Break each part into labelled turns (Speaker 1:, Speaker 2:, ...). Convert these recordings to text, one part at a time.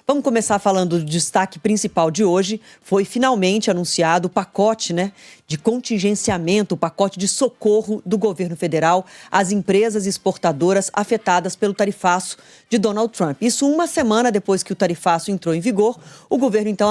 Speaker 1: Vamos começar falando do destaque principal de hoje. Foi finalmente anunciado o pacote, de contingenciamento, o pacote de socorro do governo federal às empresas exportadoras afetadas pelo tarifaço de Donald Trump. Isso uma semana depois que o tarifaço entrou em vigor, o governo então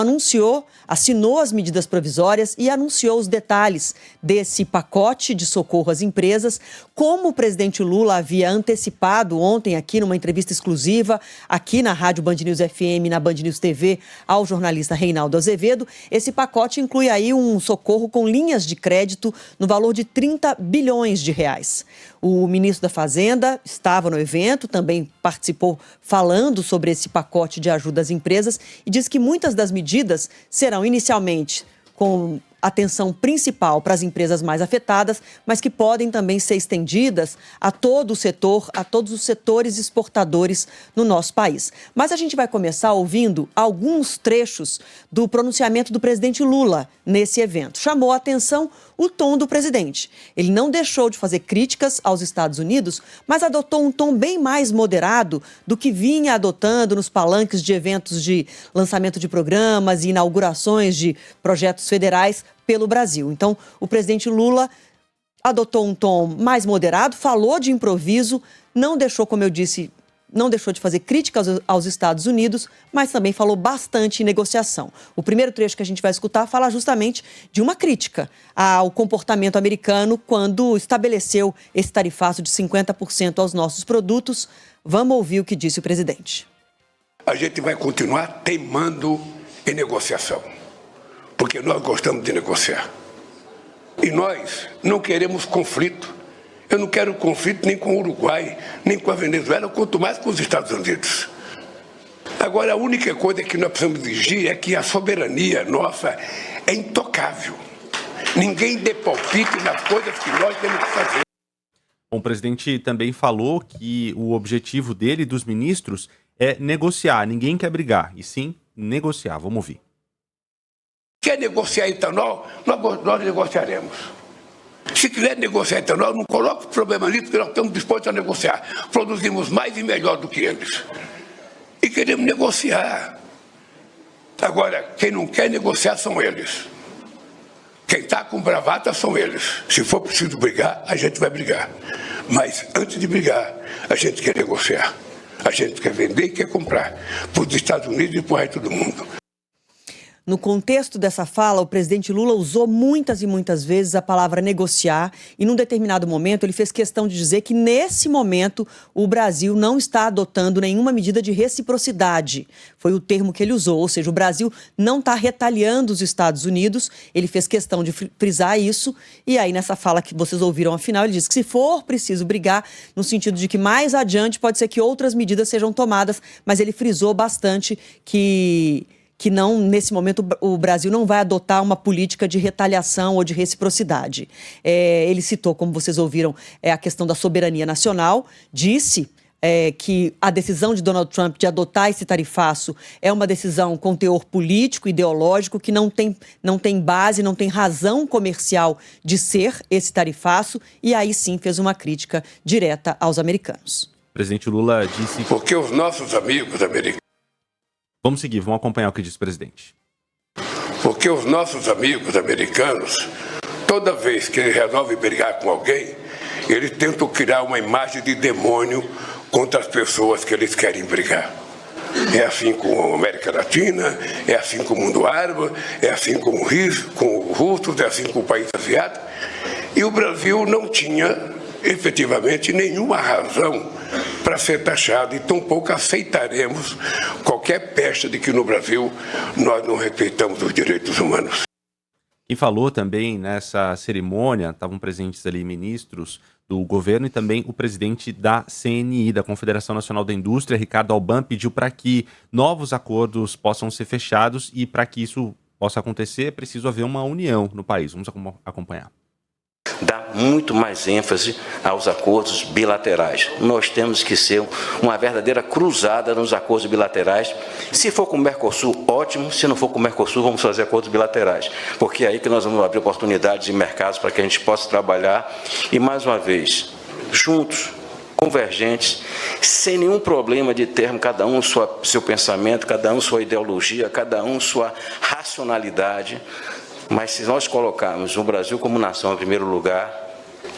Speaker 1: assinou as medidas provisórias e anunciou os detalhes desse pacote de socorro às empresas, como o presidente Lula havia antecipado ontem aqui numa entrevista exclusiva, aqui na Rádio Band News FM, na Band News TV, ao jornalista Reinaldo Azevedo. Esse pacote inclui aí um socorro com linhas de crédito no valor de 30 bilhões de reais. O ministro da Fazenda estava no evento, também participou falando sobre esse pacote de ajuda às empresas e diz que muitas das medidas serão inicialmente com atenção principal para as empresas mais afetadas, mas que podem também ser estendidas a todo o setor, a todos os setores exportadores no nosso país. Mas a gente vai começar ouvindo alguns trechos do pronunciamento do presidente Lula nesse evento. Chamou a atenção o tom do presidente. Ele não deixou de fazer críticas aos Estados Unidos, mas adotou um tom bem mais moderado do que vinha adotando nos palanques de eventos de lançamento de programas e inaugurações de projetos federais pelo Brasil. Então, o presidente Lula adotou um tom mais moderado, falou de improviso, não deixou, como eu disse, não deixou de fazer críticas aos Estados Unidos, mas também falou bastante em negociação. O primeiro trecho que a gente vai escutar fala justamente de uma crítica ao comportamento americano quando estabeleceu esse tarifaço de 50% aos nossos produtos. Vamos ouvir o que disse o presidente.
Speaker 2: A gente vai continuar teimando em negociação, porque nós gostamos de negociar. E nós não queremos conflito. Eu não quero conflito nem com o Uruguai, nem com a Venezuela, quanto mais com os Estados Unidos. Agora, a única coisa que nós precisamos exigir é que a soberania nossa é intocável. Ninguém dê palpite nas coisas que nós temos que fazer.
Speaker 3: O presidente também falou que o objetivo dele e dos ministros é negociar. Ninguém quer brigar, e sim negociar. Vamos ouvir.
Speaker 2: Quer negociar etanol? Nós negociaremos. Se quiser negociar etanol, não coloque problema nisso, porque nós estamos dispostos a negociar. Produzimos mais e melhor do que eles. E queremos negociar. Agora, quem não quer negociar são eles. Quem está com bravata são eles. Se for preciso brigar, a gente vai brigar. Mas antes de brigar, a gente quer negociar. A gente quer vender e quer comprar para os Estados Unidos e para o resto do mundo.
Speaker 1: No contexto dessa fala, o presidente Lula usou muitas e muitas vezes a palavra negociar e, num determinado momento, ele fez questão de dizer que, nesse momento, o Brasil não está adotando nenhuma medida de reciprocidade. Foi o termo que ele usou, ou seja, o Brasil não está retaliando os Estados Unidos. Ele fez questão de frisar isso e aí, nessa fala que vocês ouviram ao final, ele disse que se for preciso brigar, no sentido de que mais adiante pode ser que outras medidas sejam tomadas, mas ele frisou bastante que não, nesse momento, o Brasil não vai adotar uma política de retaliação ou de reciprocidade. Ele citou, como vocês ouviram, a questão da soberania nacional, disse que a decisão de Donald Trump de adotar esse tarifaço é uma decisão com teor político, ideológico, que não tem base, não tem razão comercial de ser esse tarifaço, e aí sim fez uma crítica direta aos americanos.
Speaker 3: O presidente Lula disse...
Speaker 2: Porque os nossos amigos americanos...
Speaker 3: Vamos seguir, vamos acompanhar o que disse o presidente.
Speaker 2: Porque os nossos amigos americanos, toda vez que eles resolvem brigar com alguém, eles tentam criar uma imagem de demônio contra as pessoas que eles querem brigar. É assim com a América Latina, é assim com o mundo árabe, é assim com os russos, é assim com o país asiático. E o Brasil não tinha, efetivamente, nenhuma razão para ser taxado, e tampouco aceitaremos qualquer pecha de que no Brasil nós não respeitamos os direitos humanos.
Speaker 3: Quem falou também nessa cerimônia, estavam presentes ali ministros do governo e também o presidente da CNI, da Confederação Nacional da Indústria, Ricardo Alban, pediu para que novos acordos possam ser fechados e para que isso possa acontecer é preciso haver uma união no país. Vamos acompanhar.
Speaker 4: Dá muito mais ênfase aos acordos bilaterais. Nós temos que ser uma verdadeira cruzada nos acordos bilaterais. Se for com o Mercosul, ótimo. Se não for com o Mercosul, vamos fazer acordos bilaterais. Porque é aí que nós vamos abrir oportunidades de mercados para que a gente possa trabalhar. E, mais uma vez, juntos, convergentes, sem nenhum problema de termo, cada um seu pensamento, cada um sua ideologia, cada um sua racionalidade. Mas se nós colocarmos o Brasil como nação em primeiro lugar,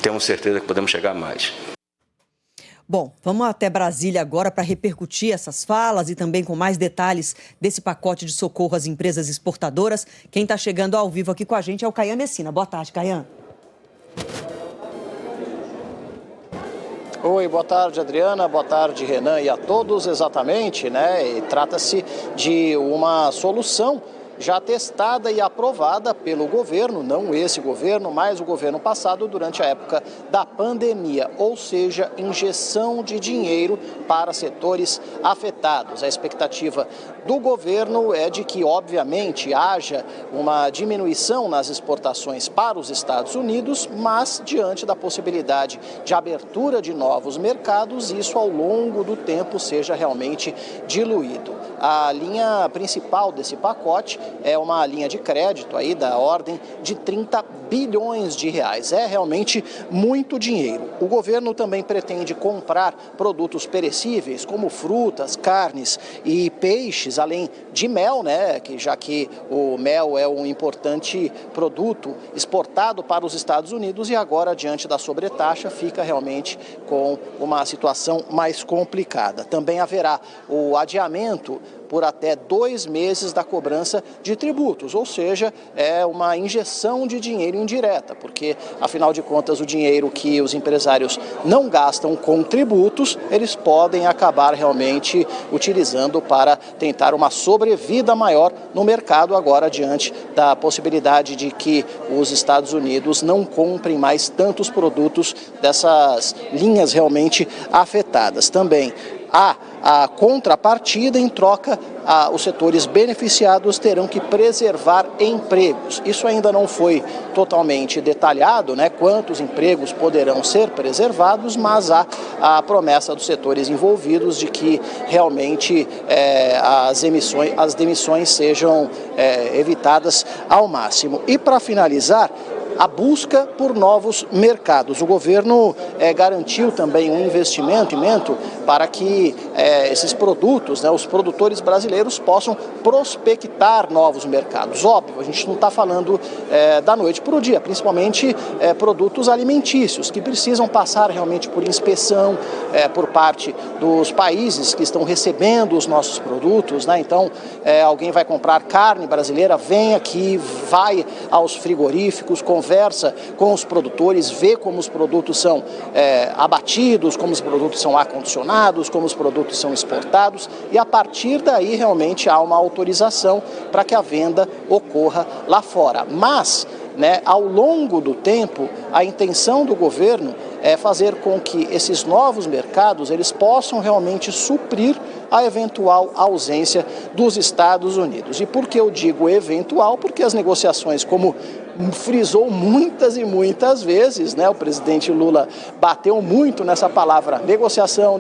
Speaker 4: temos certeza que podemos chegar mais.
Speaker 1: Bom, vamos até Brasília agora para repercutir essas falas e também com mais detalhes desse pacote de socorro às empresas exportadoras. Quem está chegando ao vivo aqui com a gente é o Caian Messina. Boa tarde, Caian.
Speaker 5: Oi, boa tarde, Adriana, boa tarde, Renan, e a todos, exatamente, né? E trata-se de uma solução já testada e aprovada pelo governo, não esse governo, mas o governo passado durante a época da pandemia, ou seja, injeção de dinheiro para setores afetados. A expectativa do governo é de que, obviamente, haja uma diminuição nas exportações para os Estados Unidos, mas diante da possibilidade de abertura de novos mercados, isso ao longo do tempo seja realmente diluído. A linha principal desse pacote é uma linha de crédito aí da ordem de 30 bilhões de reais. É realmente muito dinheiro. O governo também pretende comprar produtos perecíveis como frutas, carnes e peixes, além de mel, né? Já que o mel é um importante produto exportado para os Estados Unidos e agora, diante da sobretaxa, fica realmente com uma situação mais complicada. Também haverá o adiamento por até 2 meses da cobrança de tributos, ou seja, é uma injeção de dinheiro indireta, porque, afinal de contas, o dinheiro que os empresários não gastam com tributos, eles podem acabar realmente utilizando para tentar uma sobrevida maior no mercado agora, diante da possibilidade de que os Estados Unidos não comprem mais tantos produtos dessas linhas realmente afetadas. Também há a contrapartida, em troca, os setores beneficiados terão que preservar empregos. Isso ainda não foi totalmente detalhado, né, quantos empregos poderão ser preservados, mas há a promessa dos setores envolvidos de que realmente as demissões sejam evitadas ao máximo. E para finalizar, a busca por novos mercados. O governo garantiu também um investimento para que esses produtos, né, os produtores brasileiros possam prospectar novos mercados. Óbvio, a gente não está falando da noite para o dia, principalmente produtos alimentícios, que precisam passar realmente por inspeção por parte dos países que estão recebendo os nossos produtos, né? Então, alguém vai comprar carne brasileira, vem aqui, vai aos frigoríficos, conversa com os produtores, vê como os produtos são abatidos, como os produtos são acondicionados, como os produtos são exportados, e a partir daí realmente há uma autorização para que a venda ocorra lá fora. Mas, né, ao longo do tempo, a intenção do governo é fazer com que esses novos mercados eles possam realmente suprir a eventual ausência dos Estados Unidos. E por que eu digo eventual? Porque as negociações, como frisou muitas e muitas vezes, né, o presidente Lula bateu muito nessa palavra negociação,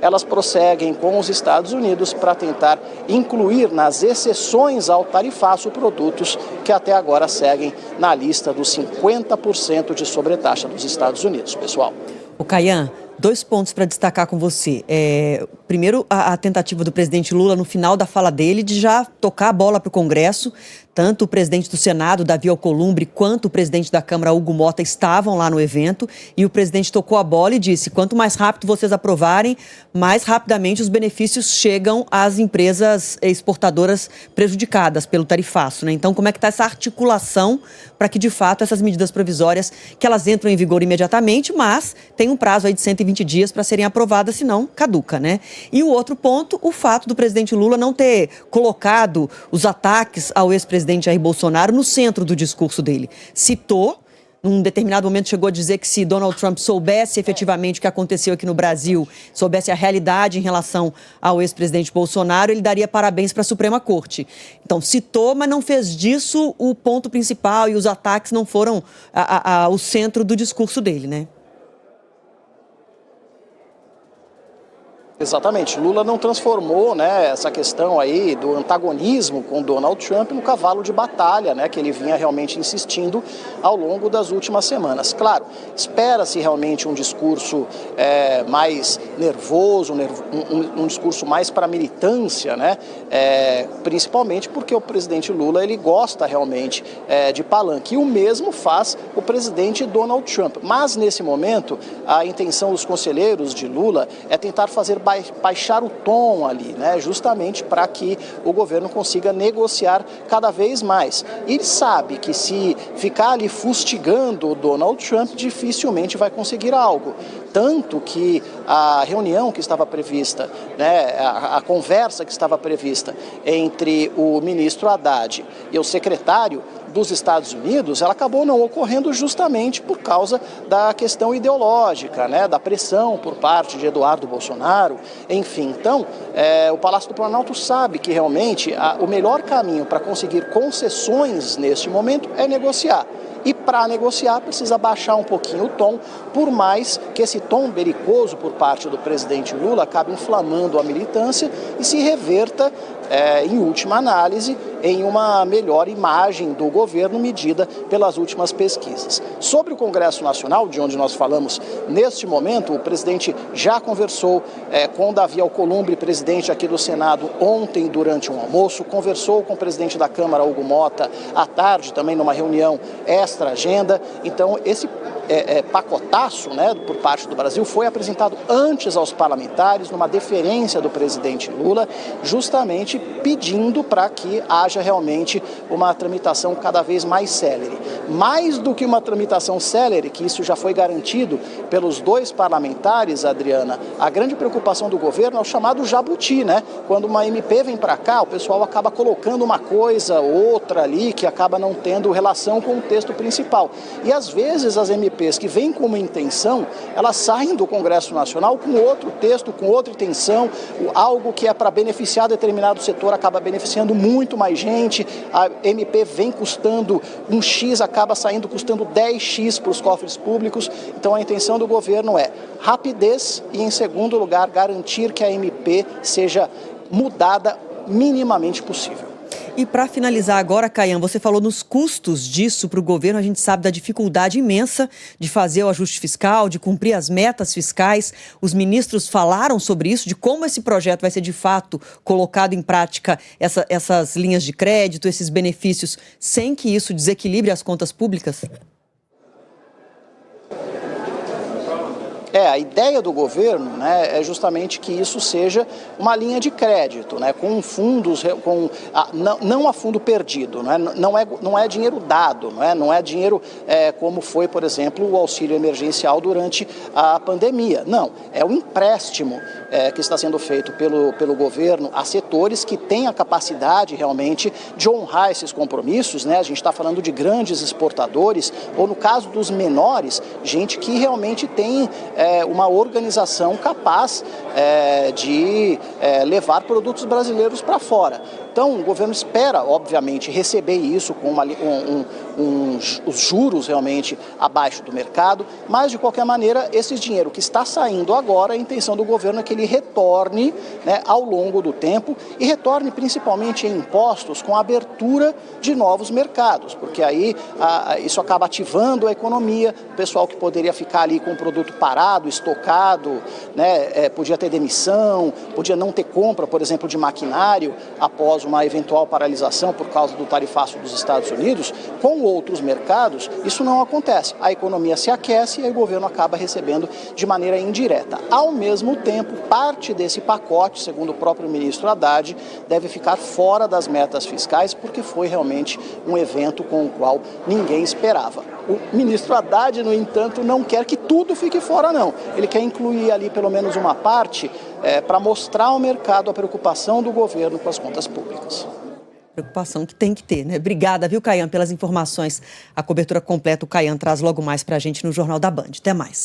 Speaker 5: elas prosseguem com os Estados Unidos para tentar incluir nas exceções ao tarifaço produtos que até agora seguem na lista dos 50% de sobretaxa dos Estados Unidos, pessoal.
Speaker 1: O Caian, 2 pontos para destacar com você. Primeiro, a tentativa do presidente Lula, no final da fala dele, de já tocar a bola para o Congresso. Tanto o presidente do Senado, Davi Alcolumbre, quanto o presidente da Câmara, Hugo Mota, estavam lá no evento. E o presidente tocou a bola e disse: quanto mais rápido vocês aprovarem, mais rapidamente os benefícios chegam às empresas exportadoras prejudicadas pelo tarifaço, né? Então, como é que está essa articulação para que, de fato, essas medidas provisórias, que elas entram em vigor imediatamente, mas tem um prazo aí de 120 dias para serem aprovadas, senão caduca, né? E o outro ponto, o fato do presidente Lula não ter colocado os ataques ao ex-presidente Jair Bolsonaro no centro do discurso dele. Citou, num determinado momento chegou a dizer que se Donald Trump soubesse efetivamente o que aconteceu aqui no Brasil, soubesse a realidade em relação ao ex-presidente Bolsonaro, ele daria parabéns para a Suprema Corte. Então, citou, mas não fez disso o ponto principal, e os ataques não foram o centro do discurso dele, né?
Speaker 5: Exatamente. Lula não transformou, né, essa questão aí do antagonismo com Donald Trump no cavalo de batalha, né, que ele vinha realmente insistindo ao longo das últimas semanas. Claro, espera-se realmente um discurso mais nervoso, um discurso mais para militância, né, principalmente porque o presidente Lula ele gosta realmente de palanque. E o mesmo faz o presidente Donald Trump. Mas, nesse momento, a intenção dos conselheiros de Lula é tentar fazer baixar o tom ali, né, justamente para que o governo consiga negociar cada vez mais. Ele sabe que se ficar ali fustigando o Donald Trump, dificilmente vai conseguir algo. Tanto que a reunião que estava prevista, né, a conversa que estava prevista entre o ministro Haddad e o secretário dos Estados Unidos, ela acabou não ocorrendo justamente por causa da questão ideológica, né, da pressão por parte de Eduardo Bolsonaro, enfim. Então, o Palácio do Planalto sabe que realmente o melhor caminho para conseguir concessões neste momento é negociar. E para negociar precisa baixar um pouquinho o tom, por mais que esse tom belicoso por parte do presidente Lula acabe inflamando a militância e se reverta, em última análise, em uma melhor imagem do governo medida pelas últimas pesquisas. Sobre o Congresso Nacional, de onde nós falamos neste momento, o presidente já conversou com Davi Alcolumbre, presidente aqui do Senado, ontem durante um almoço, conversou com o presidente da Câmara, Hugo Mota, à tarde também numa reunião extra-agenda. Então, esse pacotaço, né, por parte do Brasil foi apresentado antes aos parlamentares, numa deferência do presidente Lula, justamente pedindo para que haja realmente uma tramitação cada vez mais célere. Mais do que uma tramitação célere, que isso já foi garantido pelos dois parlamentares, Adriana, a grande preocupação do governo é o chamado jabuti, né? Quando uma MP vem para cá, o pessoal acaba colocando uma coisa, outra ali, que acaba não tendo relação com o texto principal. E às vezes as MPs que vêm com uma intenção, elas saem do Congresso Nacional com outro texto, com outra intenção, algo que é para beneficiar determinado setor acaba beneficiando muito mais gente, a MP vem custando um X, acaba saindo custando 10x para os cofres públicos. Então a intenção do governo é rapidez e, em segundo lugar, garantir que a MP seja mudada minimamente possível.
Speaker 1: E para finalizar agora, Caian, você falou nos custos disso para o governo. A gente sabe da dificuldade imensa de fazer o ajuste fiscal, de cumprir as metas fiscais. Os ministros falaram sobre isso, de como esse projeto vai ser de fato colocado em prática, essas linhas de crédito, esses benefícios, sem que isso desequilibre as contas públicas?
Speaker 5: A ideia do governo, né, é justamente que isso seja uma linha de crédito, né, com fundos, não a fundo perdido, né, não é dinheiro dado, não é dinheiro como foi, por exemplo, o auxílio emergencial durante a pandemia. Não, é um empréstimo que está sendo feito pelo governo a setores que têm a capacidade realmente de honrar esses compromissos, né? A gente está falando de grandes exportadores, ou no caso dos menores, gente que realmente tem uma organização capaz de levar produtos brasileiros para fora. Então, o governo espera, obviamente, receber isso com os juros realmente abaixo do mercado, mas, de qualquer maneira, esse dinheiro que está saindo agora, a intenção do governo é que ele retorne, né, ao longo do tempo e retorne principalmente em impostos com a abertura de novos mercados, porque aí isso acaba ativando a economia, o pessoal que poderia ficar ali com o produto parado, estocado, né, podia ter demissão, podia não ter compra, por exemplo, de maquinário após uma eventual paralisação por causa do tarifaço dos Estados Unidos. Com outros mercados, isso não acontece. A economia se aquece e aí o governo acaba recebendo de maneira indireta. Ao mesmo tempo, parte desse pacote, segundo o próprio ministro Haddad, deve ficar fora das metas fiscais, porque foi realmente um evento com o qual ninguém esperava. O ministro Haddad, no entanto, não quer que tudo fique fora, não. Ele quer incluir ali pelo menos uma parte para mostrar ao mercado a preocupação do governo com as contas públicas.
Speaker 1: Preocupação que tem que ter, né? Obrigada, viu, Caian, pelas informações. A cobertura completa o Caian traz logo mais para a gente no Jornal da Band. Até mais.